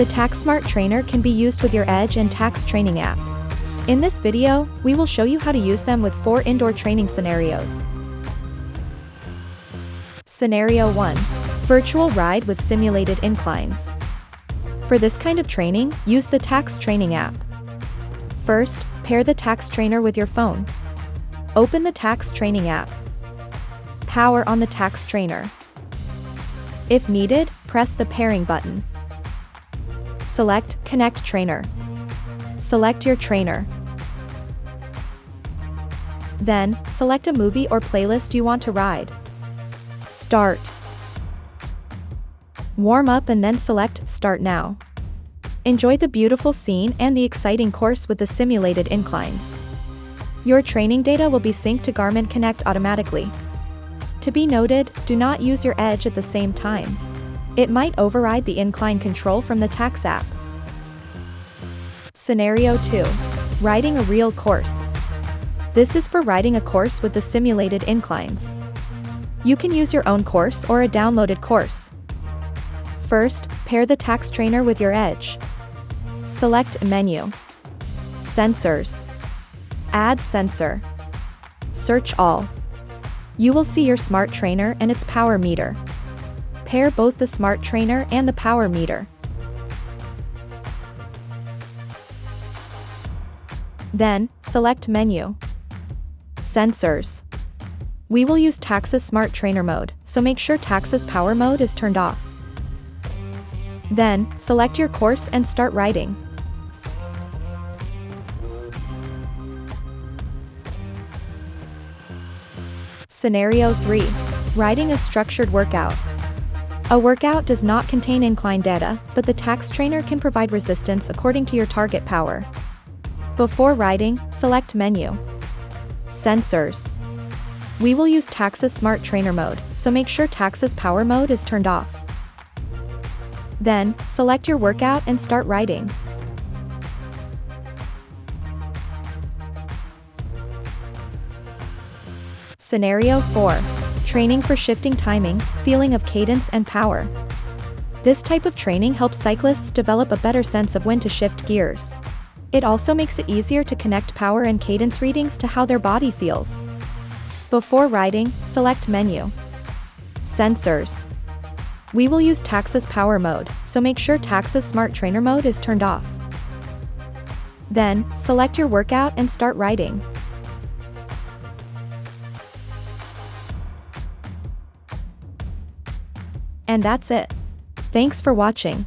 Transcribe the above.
The Tacx Smart Trainer can be used with your Edge and Tacx Training App. In this video, we will show you how to use them with 4 indoor training scenarios. Scenario 1. Virtual ride with simulated inclines. For this kind of training, use the Tacx Training App. First, pair the Tacx Trainer with your phone. Open the Tacx Training App. Power on the Tacx Trainer. If needed, press the pairing button. Select Connect Trainer. Select your trainer. Then, select a movie or playlist you want to ride. Start. Warm up and then select Start Now. Enjoy the beautiful scene and the exciting course with the simulated inclines. Your training data will be synced to Garmin Connect automatically. To be noted, do not use your Edge at the same time. It might override the incline control from the Tacx app. Scenario 2. Riding a real course. This is for riding a course with the simulated inclines. You can use your own course or a downloaded course. First, pair the Tacx Trainer with your Edge. Select Menu. Sensors. Add sensor. Search all. You will see your smart trainer and its power meter. Pair both the smart trainer and the power meter. Then, select Menu. Sensors. We will use Tacx's Smart Trainer mode, so make sure Tacx's Power mode is turned off. Then, select your course and start riding. Scenario 3. Riding a structured workout. A workout does not contain incline data, but the Tacx Trainer can provide resistance according to your target power. Before riding, select Menu. Sensors. We will use Tacx's Smart Trainer mode, so make sure Tacx's Power mode is turned off. Then, select your workout and start riding. Scenario 4. Training for shifting timing, feeling of cadence and power. This type of training helps cyclists develop a better sense of when to shift gears. It also makes it easier to connect power and cadence readings to how their body feels. Before riding, select Menu. Sensors. We will use Tacx's Power mode, so make sure Tacx's Smart Trainer mode is turned off. Then, select your workout and start riding. And that's it. Thanks for watching.